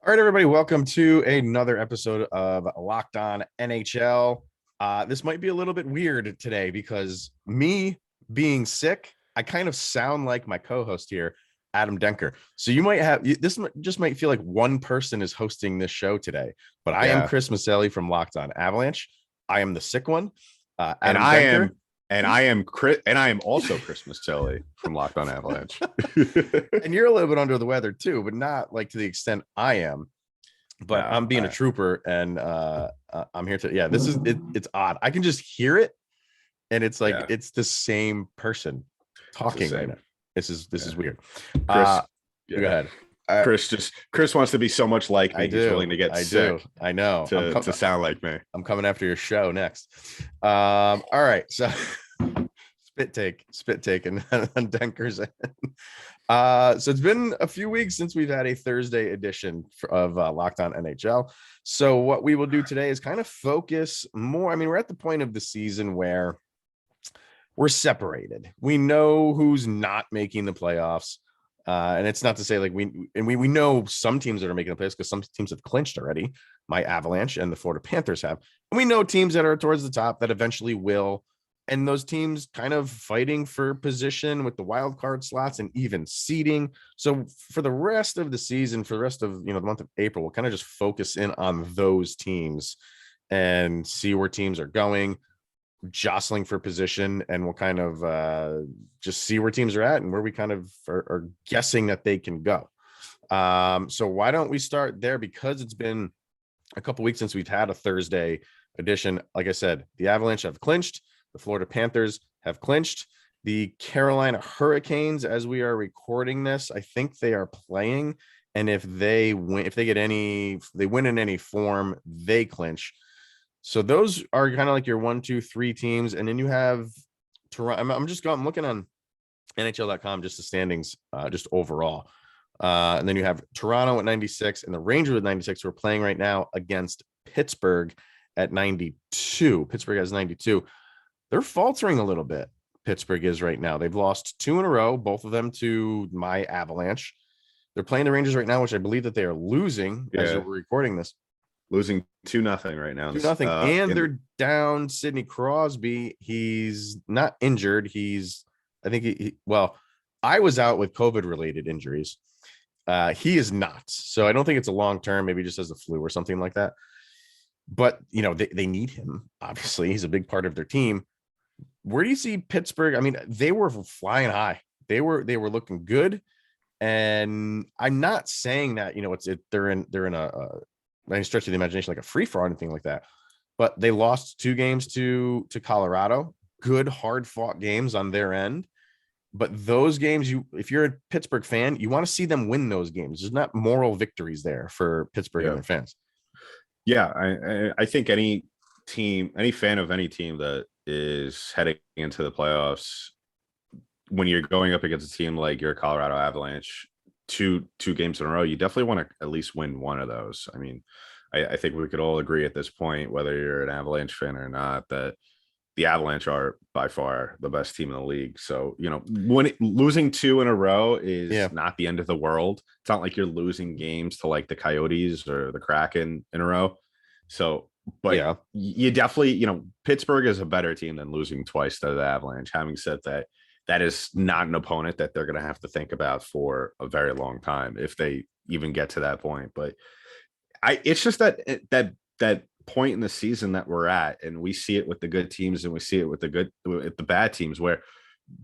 All right, everybody, welcome to another episode of Locked On NHL. This might be a little bit weird today because me being sick, I kind of sound like my co-host here, Adam Denker. So you might have this just might feel like one person is hosting this show today, but I am Yeah. Chris Maselli from Locked On Avalanche. I am the sick one, And Adam I Denker. am also Chris Maselli from Locked On Avalanche. And you're a little bit under the weather too, but not like to the extent I am. But I'm being a trooper, and I'm here to this is it's odd. I can just hear it, and it's like it's the same person talking right now. This is weird. Chris, go ahead. Chris wants to be so much like me. He's willing to get sick. I know to sound like me. I'm coming after your show next. All right, so spit take and Denker's in. So it's been a few weeks since we've had a Thursday edition of Locked On NHL. So what we will do today is kind of focus more. I mean, we're at the point of the season where we're separated. We know who's not making the playoffs. And it's not to say like we know some teams that are making the playoffs because some teams have clinched already. My Avalanche and the Florida Panthers have. And we know teams that are towards the top that eventually will. And those teams kind of fighting for position with the wild card slots and even seeding. So for the rest of the season, for the rest of the month of April, we'll kind of just focus in on those teams and see where teams are going, jostling for position, and we'll kind of just see where teams are at and where we kind of are guessing that they can go. So why don't we start there? Because it's been a couple weeks since we've had a Thursday edition. Like I said, the Avalanche have clinched. The Florida Panthers have clinched. The Carolina Hurricanes, as we are recording this, I think they are playing. And if they win, if they win in any form, they clinch. So those are kind of like your 1, 2, 3 teams. And then you have Toronto. I'm looking on NHL.com, just the standings, just overall. And then you have Toronto at 96 and the Rangers at 96 who are playing right now against Pittsburgh at 92. Pittsburgh has 92. They're faltering a little bit. Pittsburgh is right now. They've lost 2 in a row, both of them to my Avalanche. They're playing the Rangers right now, which I believe that they are losing as we're recording this. Losing 2-0 right now. 2-0. And they're down Sidney Crosby. He's not injured. I was out with COVID-related injuries. He is not. So I don't think it's a long-term, maybe just as a flu or something like that. But, they need him. Obviously, he's a big part of their team. Where do you see Pittsburgh? I mean, they were flying high. They were looking good, and I'm not saying that they're in any stretch of the imagination like a free for all or anything like that. But they lost 2 games to Colorado. Good, hard fought games on their end. But those games, if you're a Pittsburgh fan, you want to see them win those games. There's not moral victories there for Pittsburgh and their fans. Yeah, I think any fan of any team that is heading into the playoffs, when you're going up against a team like your Colorado Avalanche, two games in a row, you definitely want to at least win one of those. I mean, I think we could all agree at this point, whether you're an Avalanche fan or not, that the Avalanche are by far the best team in the league. So, losing 2 in a row is not the end of the world. It's not like you're losing games to like the Coyotes or the Kraken in a row. So, but you definitely, Pittsburgh is a better team than losing twice to the Avalanche. Having said that, that is not an opponent that they're going to have to think about for a very long time if they even get to that point. But it's just that point in the season that we're at, and we see it with the good teams and we see it with the bad teams, where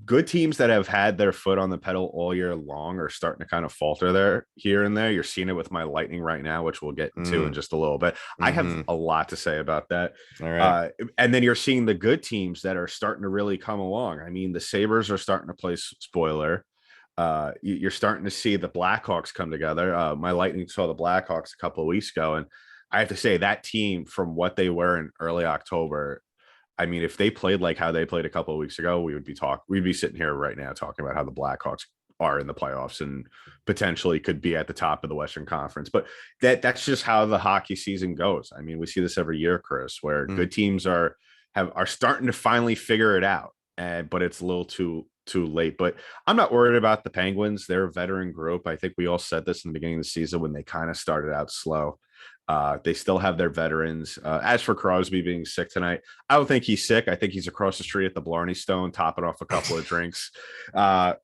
good teams that have had their foot on the pedal all year long are starting to kind of falter there here and there. You're seeing it with my Lightning right now, which we'll get into in just a little bit. I have a lot to say about that. All right. And then you're seeing the good teams that are starting to really come along. I mean, the Sabres are starting to play spoiler. You're starting to see the Blackhawks come together. My Lightning saw the Blackhawks a couple of weeks ago, and I have to say that team, from what they were in early October, I mean, if they played like how they played a couple of weeks ago, we'd be sitting here right now talking about how the Blackhawks are in the playoffs and potentially could be at the top of the Western Conference. But that's just how the hockey season goes. I mean, we see this every year, Chris, where good teams are starting to finally figure it out. But it's a little too too late. But I'm not worried about the Penguins. They're a veteran group. I think we all said this in the beginning of the season when they kind of started out slow. They still have their veterans. As for Crosby being sick tonight, I don't think he's sick. I think he's across the street at the Blarney Stone, topping off a couple of drinks. But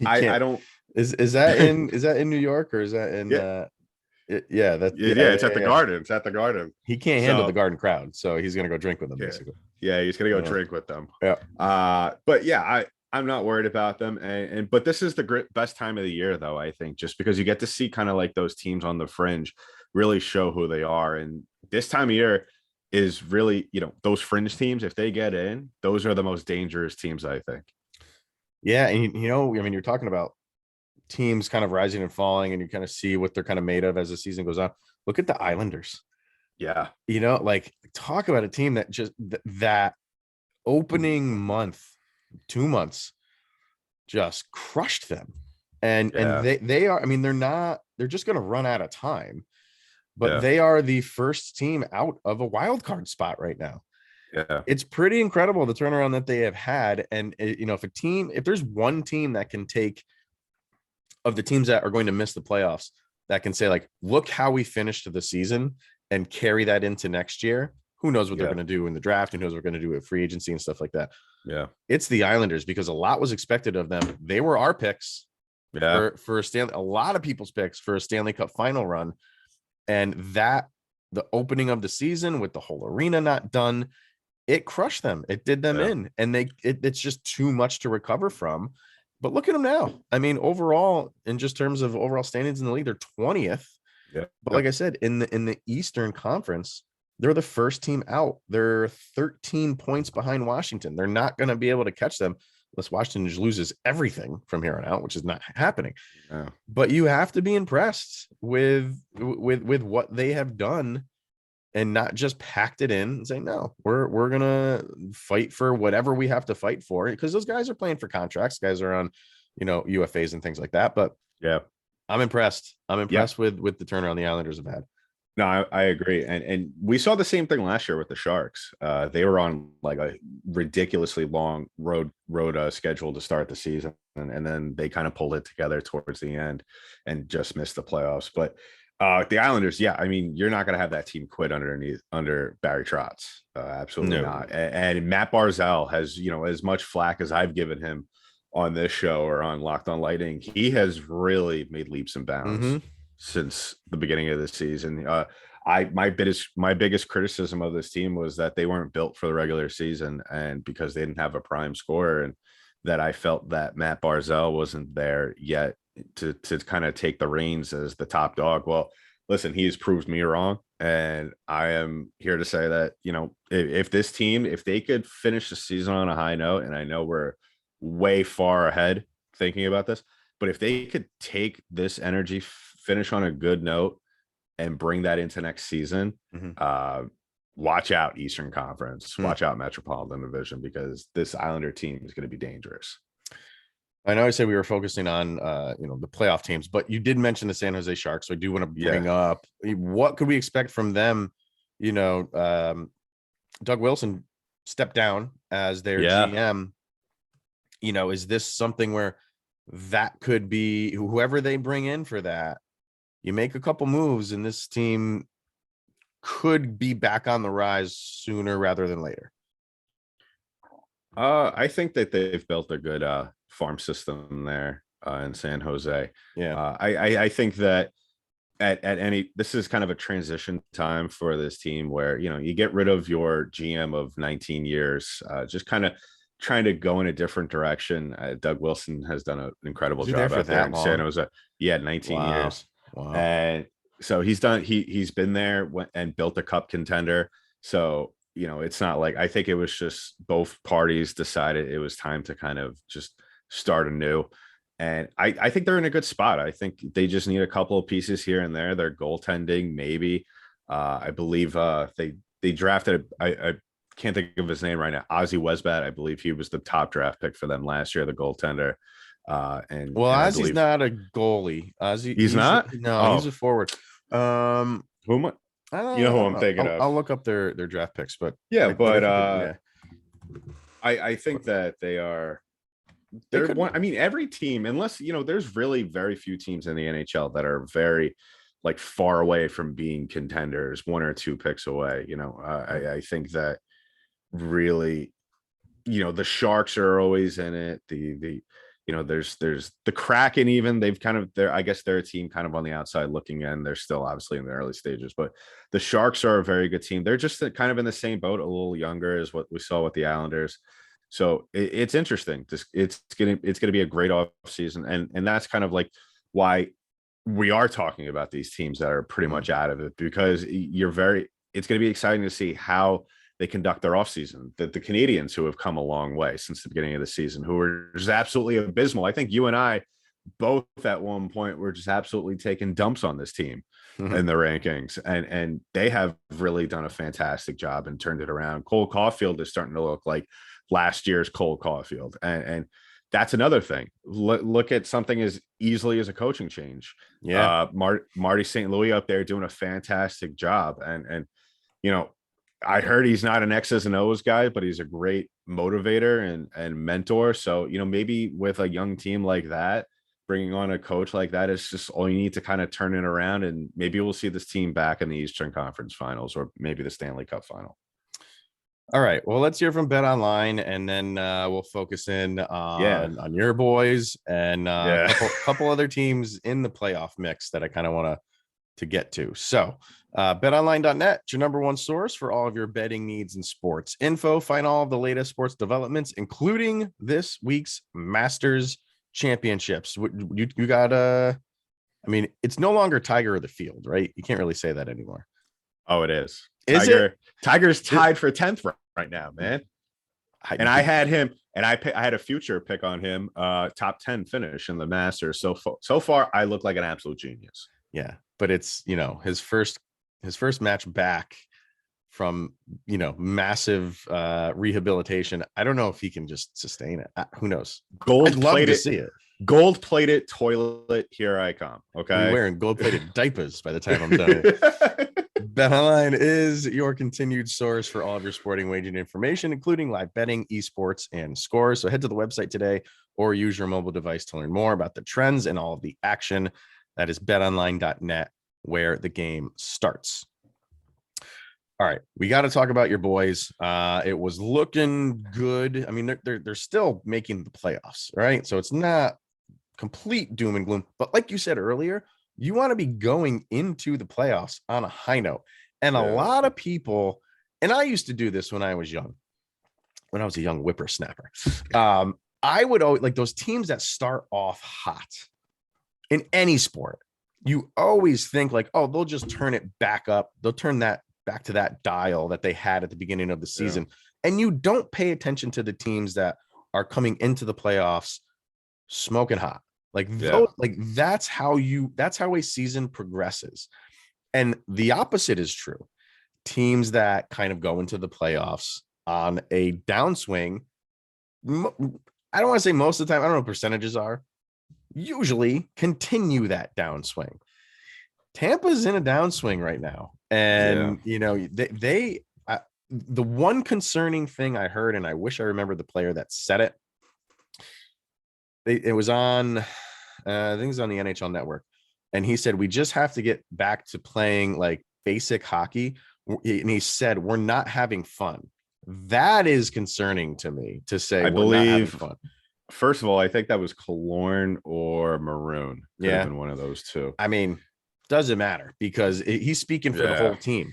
I don't. Is that in New York, or is that in? Yeah, it's at the Garden. It's at the Garden. He can't handle the Garden crowd, so he's gonna go drink with them, basically. Yeah, he's gonna go drink with them. Yeah. But yeah, I'm not worried about them. But this is the best time of the year, though, I think, just because you get to see kind of like those teams on the fringe really show who they are. And this time of year is really, those fringe teams, if they get in, those are the most dangerous teams, I think. Yeah. And, you're talking about teams kind of rising and falling, and you kind of see what they're kind of made of as the season goes on. Look at the Islanders. Yeah. Talk about a team that just that opening month, 2 months, just crushed them. And they are, they're just going to run out of time, but they are the first team out of a wild card spot right now. Yeah. It's pretty incredible the turnaround that they have had. And if there's one team that can take, of the teams that are going to miss the playoffs, that can say, like, look how we finished the season and carry that into next year. Who knows what they're going to do in the draft, and who knows what we're going to do with free agency and stuff like that. Yeah. It's the Islanders, because a lot was expected of them. They were our picks for a lot of people's picks for a Stanley Cup final run. And the opening of the season with the whole arena not done, it crushed them. It did them in, and it's just too much to recover from. But look at them now. Overall, in just terms of overall standings in the league, they're 20th. Yeah. But like I said, in the Eastern Conference, they're the first team out. They're 13 points behind Washington. They're not going to be able to catch them unless Washington just loses everything from here on out, which is not happening. No. But you have to be impressed with what they have done, and not just packed it in and say, no, we're gonna fight for whatever we have to fight for, because those guys are playing for contracts. Guys are on, UFAs and things like that. But yeah, I'm impressed. With the turnaround the Islanders have had. No, I agree. And we saw the same thing last year with the Sharks. They were on like a ridiculously long road schedule to start the season. And then they kind of pulled it together towards the end and just missed the playoffs. But the Islanders, you're not going to have that team quit under Barry Trotz. Absolutely not. And Matt Barzal has, as much flack as I've given him on this show or on Locked on Lightning, he has really made leaps and bounds since the beginning of the season. My biggest criticism of this team was that they weren't built for the regular season, and because they didn't have a prime scorer, and that I felt that Matt Barzal wasn't there yet to kind of take the reins as the top dog. Well, listen, he's proved me wrong, and I am here to say that, if this team, if they could finish the season on a high note, and I know we're way far ahead thinking about this, but if they could take this energy, finish on a good note, and bring that into next season, watch out Eastern Conference, watch out Metropolitan Division, because this Islander team is going to be dangerous. I know I said we were focusing on, the playoff teams, but you did mention the San Jose Sharks. So I do want to bring up, what could we expect from them? Doug Wilson stepped down as their GM. Is this something where that could be whoever they bring in for that? You make a couple moves, and this team could be back on the rise sooner rather than later. I think that they've built a good farm system there in San Jose. Yeah. I think that this is kind of a transition time for this team where, you get rid of your GM of 19 years, just kind of trying to go in a different direction. Doug Wilson has done an incredible job out there in San Jose. 19 years. Wow. And so he's been there and built a cup contender. So, it's not like, I think it was just both parties decided it was time to kind of just start anew. And I think they're in a good spot. I think they just need a couple of pieces here and there. Their goaltending, maybe. I believe they drafted, I can't think of his name right now, Ozzy Wesbat. I believe he was the top draft pick for them last year, the goaltender. Ozzy's not a goalie. He's not? He's a forward. Who am I? You know who I'm thinking of. I'll look up their draft picks, but I think that they are They they're could one. I mean, every team, unless there's really very few teams in the NHL that are very like far away from being contenders, one or two picks away. I think that really, the Sharks are always in it. There's the Kraken. Even they've kind of I guess they're a team kind of on the outside looking in. They're still obviously in the early stages, but the Sharks are a very good team. They're just kind of in the same boat, a little younger, as what we saw with the Islanders. So it's interesting. It's gonna be a great off season, and that's kind of like why we are talking about these teams that are pretty much out of it, because it's going to be exciting to see how they conduct their offseason. The Canadians, who have come a long way since the beginning of the season, who were just absolutely abysmal. I think you and I both at one point were just absolutely taking dumps on this team in the rankings, and they have really done a fantastic job and turned it around. Cole Caulfield is starting to look like last year's Cole Caulfield, and that's another thing. Look at something as easily as a coaching change. Yeah. Marty St. Louis up there doing a fantastic job, and I heard he's not an X's and O's guy, but he's a great motivator and mentor. So maybe with a young team like that, bringing on a coach like that is just all you need to kind of turn it around, and maybe we'll see this team back in the Eastern Conference Finals, or maybe the Stanley Cup Final. All right. Well, let's hear from Bet Online, and then we'll focus in on your boys and a couple other teams in the playoff mix that I kind of want to get to. So, betonline.net, your number one source for all of your betting needs and sports info. Find all of the latest sports developments, including this week's Masters Championships. You got I mean, it's no longer Tiger of the Field, right? You can't really say that anymore. Oh, it is. Tiger's tied for 10th right now, man. I had him, and I had a future pick on him, top 10 finish in the Masters. So far, I look like an absolute genius. Yeah, but it's his first match back from massive rehabilitation. I don't know if he can just sustain it. Who knows? I'd love to see it. Gold-plated toilet, here I come. Okay, we're wearing gold-plated diapers by the time I'm done. BetOnline is your continued source for all of your sporting wagering information, including live betting, esports, and scores. So head to the website today or use your mobile device to learn more about the trends and all of the action. That is betonline.net, where the game starts. All right, we got to talk about your boys. It was looking good. I mean, they're still making the playoffs, right? So it's not complete doom and gloom. But like you said earlier, you want to be going into the playoffs on a high note. And a lot of people, and I used to do this when I was young, when I was a young whippersnapper. I would always like those teams that start off hot in any sport. You always think like, oh, they'll just turn it back up. They'll turn that back to that dial that they had at the beginning of the season. And you don't pay attention to the teams that are coming into the playoffs smoking hot. That's how a season progresses. And the opposite is true. Teams that kind of go into the playoffs on a downswing, I don't want to say most of the time, I don't know what percentages are, usually continue that downswing. Tampa's in a downswing right now. And, the one concerning thing I heard, and I wish I remember the player that said it, it was on, I think it was on the NHL Network. And he said, we just have to get back to playing like basic hockey. And he said, we're not having fun. That is concerning to me to say, I believe, fun. First of all, I think that was Killorn or Maroon. Could have been one of those two. I mean, doesn't matter because he's speaking for the whole team.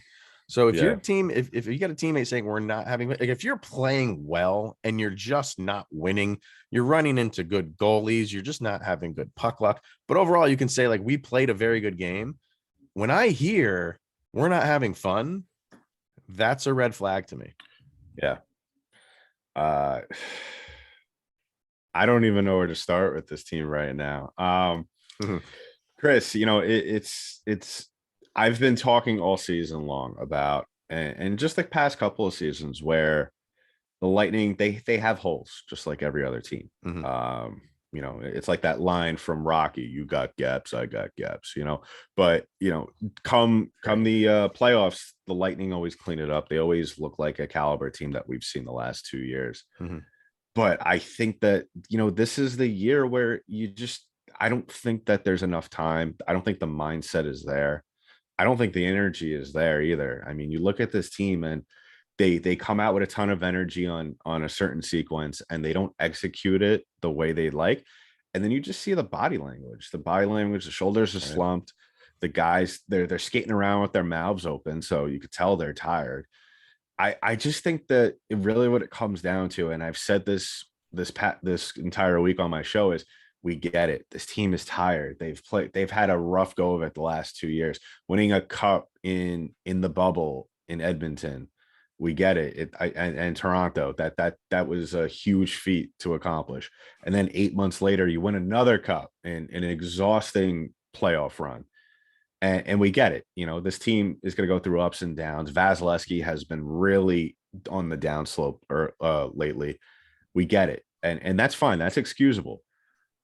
So if your team, if you got a teammate saying we're not having, like if you're playing well and you're just not winning, you're running into good goalies, you're just not having good puck luck. But overall, you can say like we played a very good game. When I hear we're not having fun, that's a red flag to me. Yeah. I don't even know where to start with this team right now. Chris, it's I've been talking all season long about, and just the past couple of seasons where the Lightning, they have holes just like every other team. It's like that line from Rocky, you got gaps, I got gaps, but come the playoffs, the Lightning always clean it up. They always look like a caliber team that we've seen the last 2 years. But I think that, this is the year where I don't think that there's enough time. I don't think the mindset is there. I don't think the energy is there either. I mean, you look at this team and they come out with a ton of energy on a certain sequence and they don't execute it the way they like. And then you just see the body language. The shoulders are slumped. The guys, they're skating around with their mouths open, so you could tell they're tired. I just think that really what it comes down to, and I've said this entire week on my show, is we get it. This team is tired. They've had a rough go of it the last 2 years, winning a cup in the bubble in Edmonton. We get it. And Toronto, that was a huge feat to accomplish. And then 8 months later, you win another cup in an exhausting playoff run. And we get it. This team is going to go through ups and downs. Vasilevsky has been really on the downslope lately. We get it. And that's fine. That's excusable.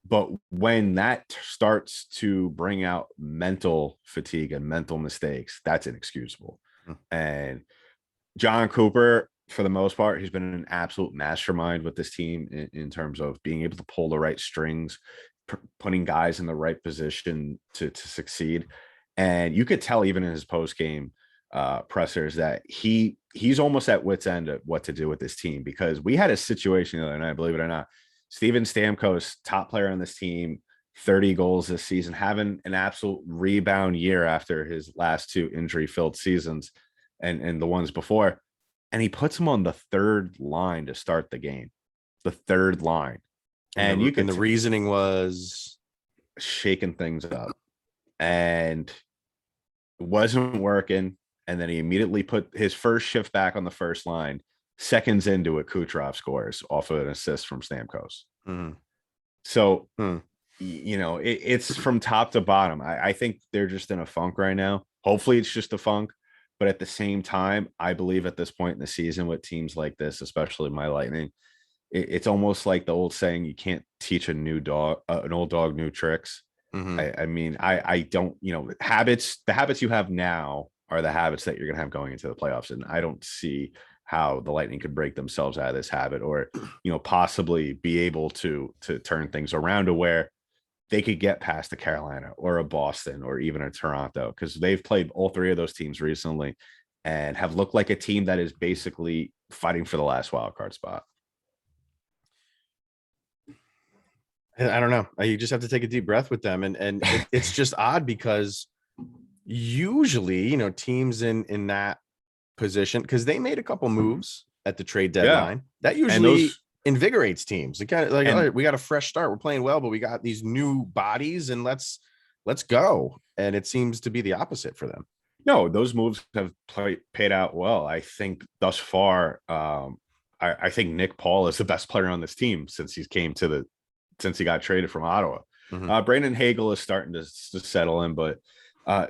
But when that starts to bring out mental fatigue and mental mistakes, that's inexcusable. And John Cooper, for the most part, he's been an absolute mastermind with this team in terms of being able to pull the right strings, putting guys in the right position to succeed. And you could tell even in his post-game pressers that he's almost at wit's end at what to do with this team, because we had a situation the other night, believe it or not. Steven Stamkos, top player on this team, 30 goals this season, having an absolute rebound year after his last two injury-filled seasons and the ones before. And he puts him on the third line to start the game. The third line. And the reasoning was shaking things up. And it wasn't working. And then he immediately put his first shift back on the first line. Seconds into it, Kucherov scores off of an assist from Stamkos. So, it's from top to bottom. I think they're just in a funk right now. Hopefully it's just a funk. But at the same time, I believe at this point in the season with teams like this, especially my Lightning, it's almost like the old saying, you can't teach an old dog new tricks. I mean, I don't, the habits you have now are the habits that you're going to have going into the playoffs. And I don't see how the Lightning could break themselves out of this habit or, possibly be able to turn things around to where they could get past a Carolina or a Boston or even a Toronto, because they've played all three of those teams recently and have looked like a team that is basically fighting for the last wild card spot. I don't know. You just have to take a deep breath with them. And it's just odd because usually, teams in that position, because they made a couple moves at the trade deadline that usually invigorates teams. It kind of like, we got a fresh start. We're playing well, but we got these new bodies and let's go. And it seems to be the opposite for them. No, those moves have paid out well. I think thus far, I think Nick Paul is the best player on this team since he got traded from Ottawa. Brandon Hagel is starting to settle in, but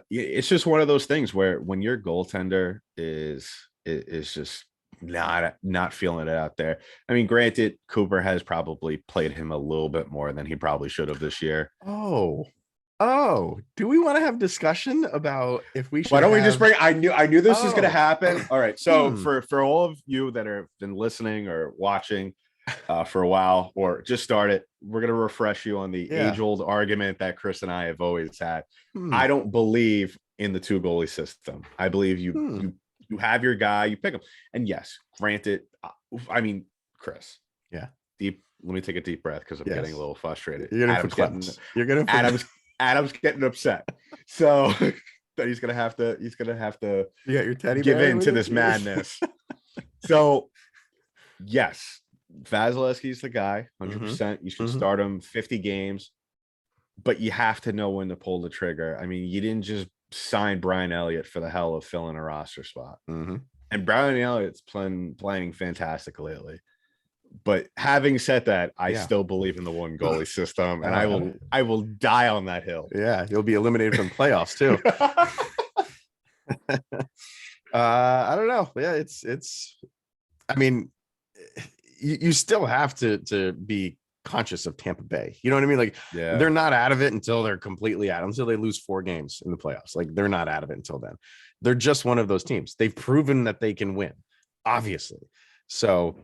it's just one of those things where when your goaltender is just not feeling it out there. I mean, granted, Cooper has probably played him a little bit more than he probably should have this year. Oh, do we want to have discussion about if we should? Why don't we just bring? I knew this was going to happen. All right, so for all of you that have been listening or watching for a while or just started, we're going to refresh you on the age-old argument that Chris and I have always had. I don't believe in the two goalie system. I believe you have your guy, you pick him. And yes, granted, I mean, Chris. Yeah. Let me take a deep breath because I'm getting a little frustrated. Adam's getting upset. So he's gonna have to you got your teddy give in to this madness. So yes, Vasilevsky's the guy, 100%. You should start him 50 games, but you have to know when to pull the trigger. I mean, you didn't just sign Brian Elliott for the hell of filling a roster spot. And Brian Elliott's playing fantastic lately. But having said that, I still believe in the one goalie system, and I will die on that hill. Yeah, you'll be eliminated from playoffs too. I don't know. Yeah, it's. I mean, you still have to be conscious of Tampa Bay. You know what I mean? Like, they're not out of it until they're completely out. Until they lose 4 games in the playoffs. Like, they're not out of it until then. They're just one of those teams. They've proven that they can win, obviously. So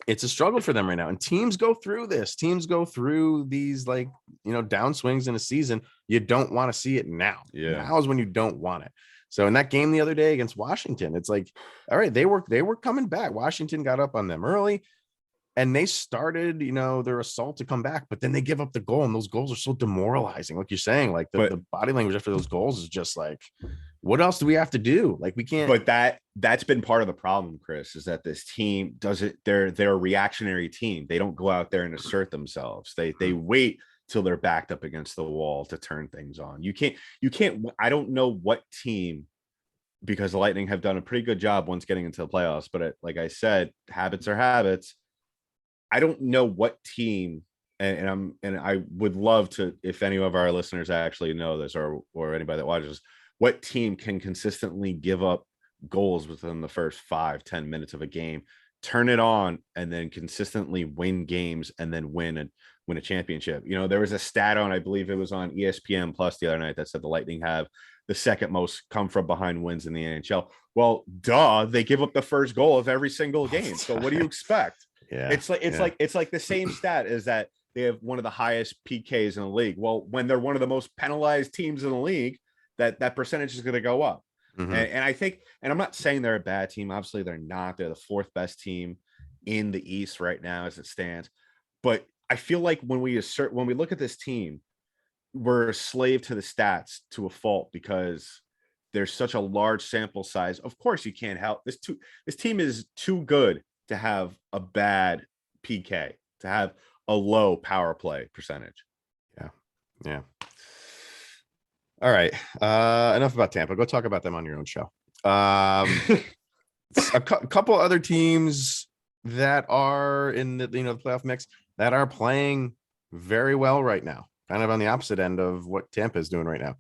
it's a struggle for them right now. And teams go through this. Teams go through these, like, downswings in a season. You don't want to see it now. Yeah. Now is when you don't want it. So in that game the other day against Washington, it's like, all right, they were coming back. Washington got up on them early and they started, their assault to come back, but then they give up the goal. And those goals are so demoralizing. Like you're saying, like the body language after those goals is just like, what else do we have to do? Like we can't. But that's been part of the problem, Chris, is that this team does it. They're a reactionary team. They don't go out there and assert themselves. They wait till they're backed up against the wall to turn things on. You can't. I don't know what team, because the Lightning have done a pretty good job once getting into the playoffs. But like I said, habits are habits. I don't know what team, and I would love to, if any of our listeners actually know this, or anybody that watches, what team can consistently give up goals within the first 5-10 minutes of a game, turn it on, and then consistently win games and then win a championship. There was a stat on, I believe it was on ESPN Plus the other night, that said the Lightning have the second most come from behind wins in the NHL. Well, duh, they give up the first goal of every single game. So what do you expect? Yeah, it's like the same stat is that they have one of the highest PKs in the league. Well, when they're one of the most penalized teams in the league, that percentage is going to go up. Mm-hmm. And I think, and I'm not saying they're a bad team. Obviously, they're not. They're the fourth best team in the East right now as it stands. But I feel like when we look at this team, we're a slave to the stats to a fault, because there's such a large sample size. Of course, you can't help this. This team is too good to have a bad PK, to have a low power play percentage. Yeah. All right. Enough about Tampa. Go talk about them on your own show. A couple other teams that are in the the playoff mix that are playing very well right now, kind of on the opposite end of what Tampa is doing right now.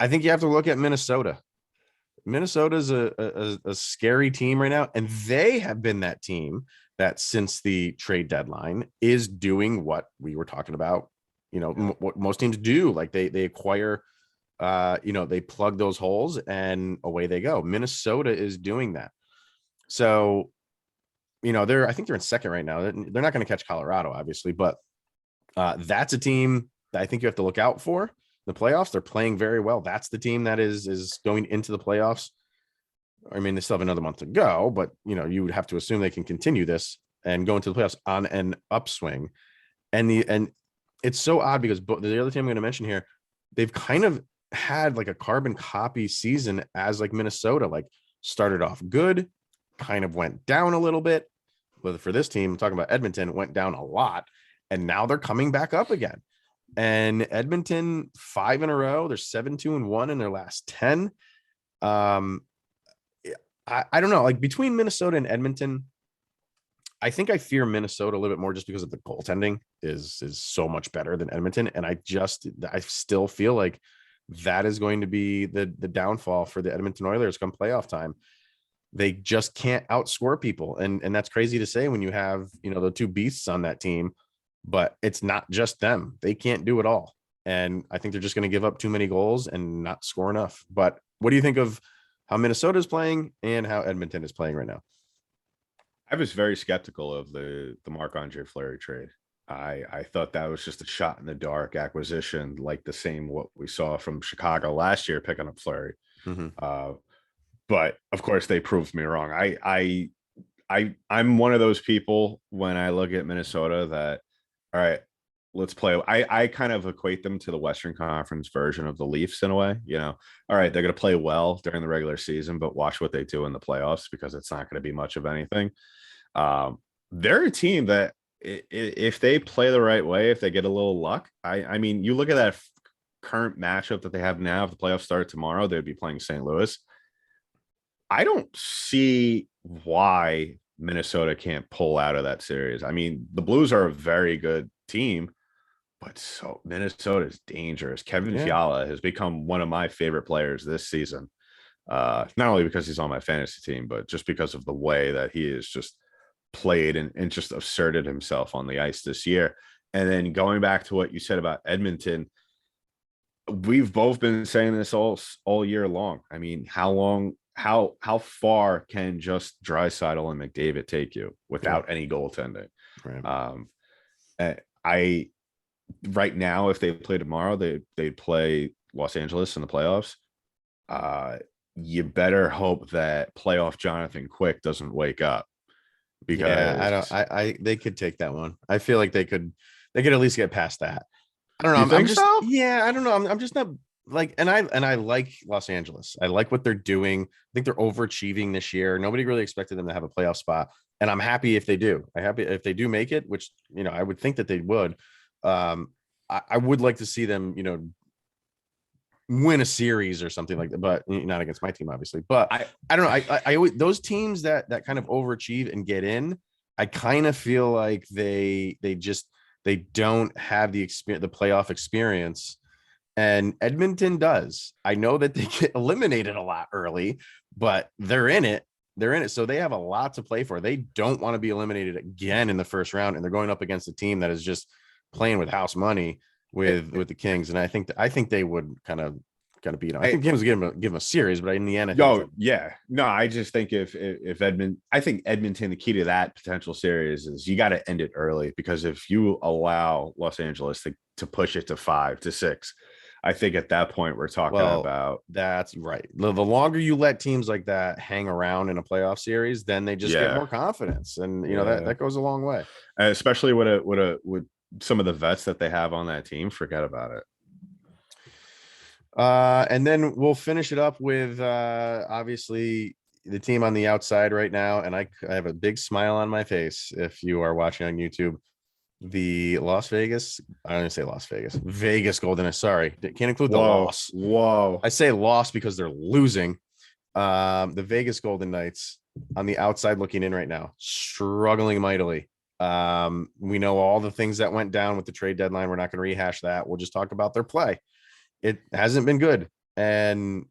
I think you have to look at Minnesota. Minnesota's a scary team right now, and they have been that team that since the trade deadline is doing what we were talking about. What most teams do, like they acquire. They plug those holes and away they go. Minnesota is doing that. So, I think they're in second right now. They're not going to catch Colorado, obviously, but that's a team that I think you have to look out for. The playoffs, they're playing very well. That's the team that is going into the playoffs. I mean, they still have another month to go, but you would have to assume they can continue this and go into the playoffs on an upswing. And it's so odd because the other team I'm going to mention here, they've kind of had like a carbon copy season as like Minnesota, like started off good, kind of went down a little bit. But for this team, I'm talking about Edmonton, went down a lot, and now they're coming back up again. And Edmonton 5 in a row, they're 7-2-1 in their last 10. I don't know, like between Minnesota and Edmonton, I think I fear Minnesota a little bit more just because of the goaltending is so much better than Edmonton. And I still feel like that is going to be the downfall for the Edmonton Oilers come playoff time. They just can't outscore people. And that's crazy to say when you have, the two beasts on that team, but it's not just them. They can't do it all. And I think they're just going to give up too many goals and not score enough. But what do you think of how Minnesota is playing and how Edmonton is playing right now? I was very skeptical of the Marc-Andre Fleury trade. I thought that was just a shot in the dark acquisition, like the same what we saw from Chicago last year picking up Fleury. Mm-hmm. But of course, they proved me wrong. I'm one of those people when I look at Minnesota that, all right, let's play. I kind of equate them to the Western Conference version of the Leafs in a way. All right, they're going to play well during the regular season, but watch what they do in the playoffs because it's not going to be much of anything. They're a team that if they play the right way, if they get a little luck, I mean, you look at that current matchup that they have now. If the playoffs start tomorrow, they'd be playing St. Louis. I don't see why Minnesota can't pull out of that series. I mean, the Blues are a very good team, but so Minnesota is dangerous. Kevin Fiala has become one of my favorite players this season. Not only because he's on my fantasy team, but just because of the way that he is just played and just asserted himself on the ice this year. And then going back to what you said about Edmonton, we've both been saying this all year long. I mean, how long how far can just Draisaitl and McDavid take you without any goaltending? Right. I right now, if they play tomorrow, they play Los Angeles in the playoffs. You better hope that playoff Jonathan Quick doesn't wake up, Yeah, I because don't. They could take that one. I feel like they could. They could at least get past that. I don't know. you I'm think just. so? Yeah, I don't know. I'm just not like. And I like Los Angeles. I like what they're doing. I think they're overachieving this year. Nobody really expected them to have a playoff spot, and I'm happy if they do. I'm happy if they do make it, which I would think that they would. I would like to see them, win a series or something like that, but not against my team, obviously. But I don't know. I always, those teams that kind of overachieve and get in, I kind of feel like they don't have the experience, the playoff experience, and Edmonton does. I know that they get eliminated a lot early, but they're in it. They're in it, so they have a lot to play for. They don't want to be eliminated again in the first round, and they're going up against a team that is just playing with house money with the Kings, and I think they would kind of beat them. I think Kings would give them a series, but in the end, I think yeah, no, I just think if Edmonton, I think Edmonton, the key to that potential series is you got to end it early, because if you allow Los Angeles to push it to 5-6, I think at that point we're talking about. That's right. The longer you let teams like that hang around in a playoff series, then they just get more confidence, and that goes a long way. Especially with some of the vets that they have on that team. Forget about it. And then we'll finish it up with obviously the team on the outside right now, and I have a big smile on my face if you are watching on YouTube. The Vegas Golden Knights. Sorry, can't include the loss. Whoa. I say loss because they're losing. The Vegas Golden Knights on the outside looking in right now, struggling mightily. We know all the things that went down with the trade deadline. We're not going to rehash that. We'll just talk about their play. It hasn't been good. And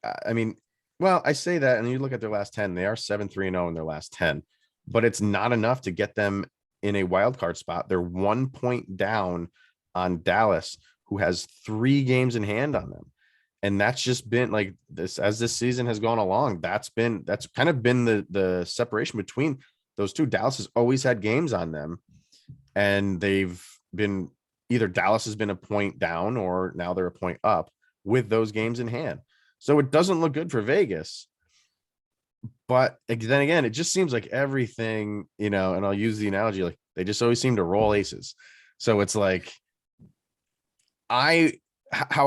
I mean, well, I say that, and you look at their last 10, they are 7-3-0 in their last 10, but it's not enough to get them in a wild card spot. They're 1 point down on Dallas, who has 3 games in hand on them. And that's just been like this as this season has gone along. That's kind of been the separation between those two. Dallas has always had games on them, and they've been either Dallas has been a point down or now they're a point up with those games in hand. So it doesn't look good for Vegas. But then again, it just seems like everything, and I'll use the analogy, like they just always seem to roll aces. So it's like how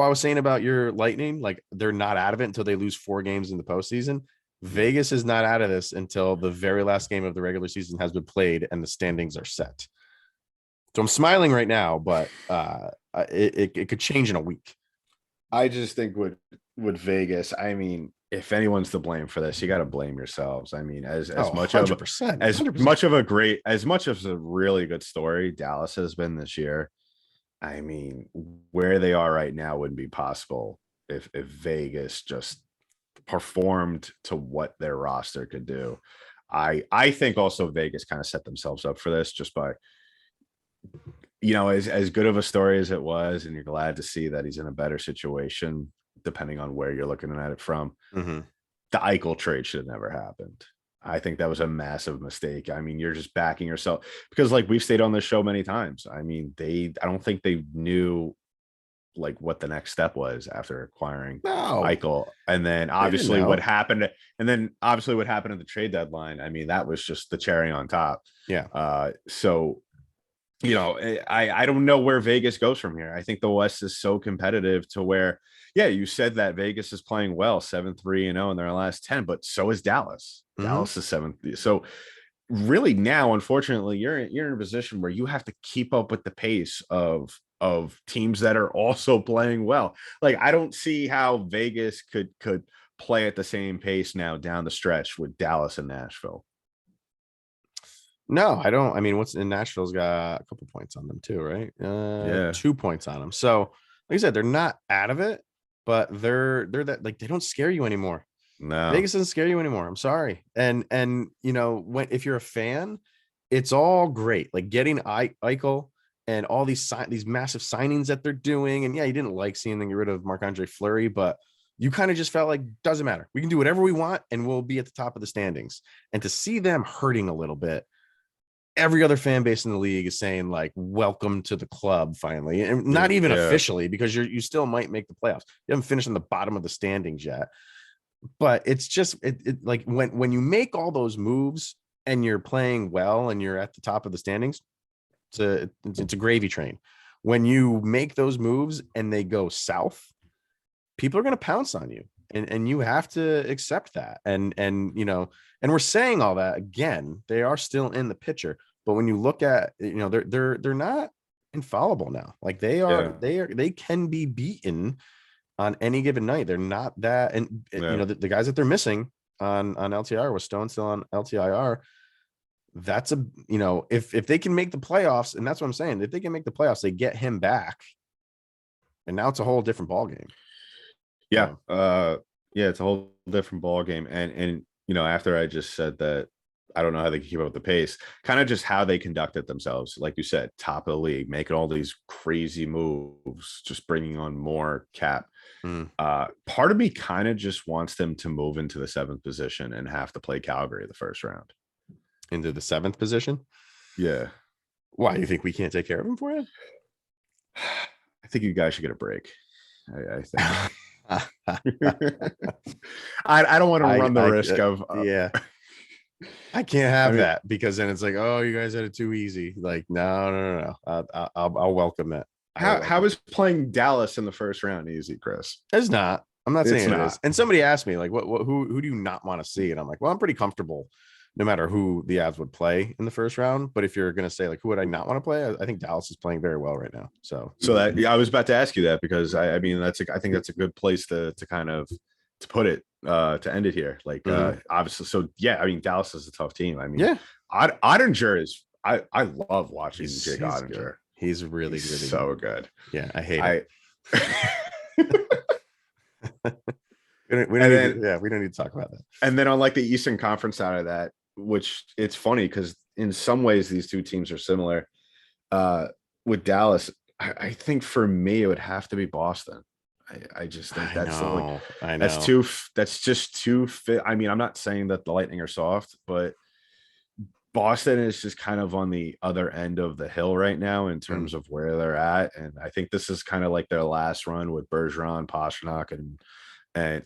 I was saying about your Lightning, like they're not out of it until they lose 4 games in the postseason. Vegas is not out of this until the very last game of the regular season has been played and the standings are set. So I'm smiling right now, but it could change in a week. I just think with Vegas, I mean, if anyone's to blame for this, you got to blame yourselves. I mean, as much 100%, as much of a really good story Dallas has been this year, I mean, where they are right now wouldn't be possible if Vegas just performed to what their roster could do. I think also Vegas kind of set themselves up for this just by, as good of a story as it was, and you're glad to see that he's in a better situation, depending on where you're looking at it from. Mm-hmm. The Eichel trade should have never happened. I think that was a massive mistake. I mean, you're just backing yourself, because like we've stayed on this show many times. I mean, I don't think they knew like what the next step was after acquiring Eichel. And then obviously what happened at the trade deadline. I mean, that was just the cherry on top. Yeah. So, I don't know where Vegas goes from here. I think the West is so competitive to where, you said that Vegas is playing well, 7-3-0 in their last 10, but so is Dallas. Mm-hmm. Dallas is 7th. So really now, unfortunately, you're in a position where you have to keep up with the pace of teams that are also playing well. Like, I don't see how Vegas could play at the same pace now down the stretch with Dallas and Nashville. No, I don't. I mean, what's in Nashville's got a couple points on them too, right? 2 points on them. So, like I said, they're not out of it, but they're that, like, they don't scare you anymore. No, Vegas doesn't scare you anymore. I'm sorry. And if you're a fan, it's all great. Like getting Eichel and all these massive signings that they're doing. And you didn't like seeing them get rid of Marc-Andre Fleury, but you kind of just felt like doesn't matter. We can do whatever we want and we'll be at the top of the standings. And to see them hurting a little bit, every other fan base in the league is saying like, welcome to the club finally. And not even officially, because you still might make the playoffs. You haven't finished in the bottom of the standings yet. But it's just it like when you make all those moves and you're playing well and you're at the top of the standings, it's a gravy train. When you make those moves and they go south, people are going to pounce on you, and you have to accept that. And we're saying all that again, they are still in the picture, but when you look at, they're not infallible now. Like they can be beaten on any given night. They're not that, and the guys that they're missing on LTIR, with Stone still on LTIR, that's if they can make the playoffs, and that's what I'm saying, if they can make the playoffs, they get him back, and now it's a whole different ball game. Yeah. It's a whole different ball game. And after I just said that I don't know how they can keep up with the pace, kind of just how they conducted themselves, like you said, top of the league, making all these crazy moves, just bringing on more cap. Part of me kind of just wants them to move into the 7th position and have to play Calgary the first round. Into the 7th position? Yeah. Why? You think we can't take care of them for you? I think you guys should get a break. I think. I don't want to run the risk of I can't have that, because then it's like, oh, you guys had it too easy. Like, no. I'll welcome it. How is playing Dallas in the first round easy, Chris? It's not. I'm not saying it is. And somebody asked me like, who do you not want to see? And I'm like, well, I'm pretty comfortable no matter who the Avs would play in the first round. But if you're going to say like, who would I not want to play? I think Dallas is playing very well right now. So that I was about to ask you that, because I think that's a good place to kind of to put it, to end it here. Like, obviously. So yeah, I mean, Dallas is a tough team. I mean, Ottinger is, I love watching Jake Ottinger. Good. He's really so good. Yeah. I hate it. we don't need to talk about that. And then on like the Eastern Conference side of that, which it's funny because in some ways these two teams are similar. With Dallas, I think for me it would have to be Boston. I just think that's just too fit. I mean, I'm not saying that the Lightning are soft, but Boston is just kind of on the other end of the hill right now in terms of where they're at. And I think this is kind of like their last run with Bergeron, Pastrnak, and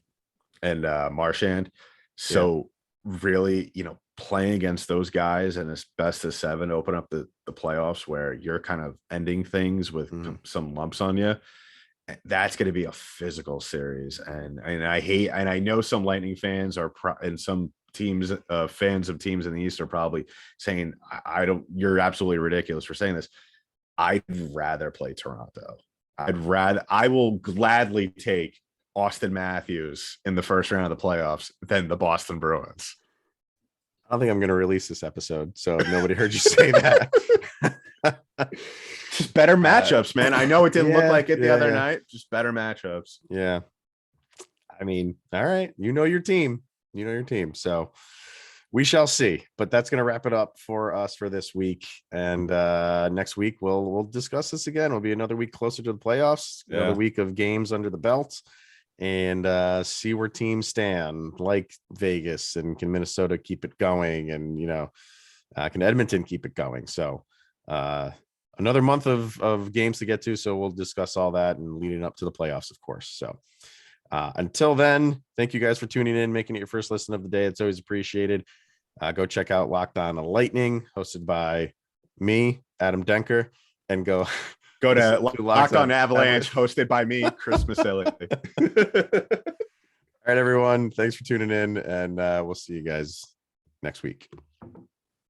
Marchand. So really, playing against those guys and this best of 7 open up the playoffs where you're kind of ending things with some lumps on you. That's going to be a physical series. And I know some Lightning fans are and some teams, fans of teams in the East are probably saying, you're absolutely ridiculous for saying this. I'd rather play Toronto. I will gladly take Austin Matthews in the first round of the playoffs than the Boston Bruins. I don't think I'm going to release this episode, so nobody heard you say that. Just better matchups, man. I know it didn't look like it the other night. Just better matchups. Yeah. I mean, all right. You know your team. So we shall see. But that's going to wrap it up for us for this week. And next week we'll discuss this again. It'll be another week closer to the playoffs. Another week of games under the belt. And see where teams stand, like Vegas, and can Minnesota keep it going, and can Edmonton keep it going. So another month of games to get to, so we'll discuss all that and leading up to the playoffs, of course. So until then, thank you guys for tuning in, making it your first listen of the day. It's always appreciated. Go check out Locked On Lightning, hosted by me, Adam Denker, and go to Locked On Avalanche, hosted by me, Chris Maselli. All right, everyone. Thanks for tuning in, and we'll see you guys next week.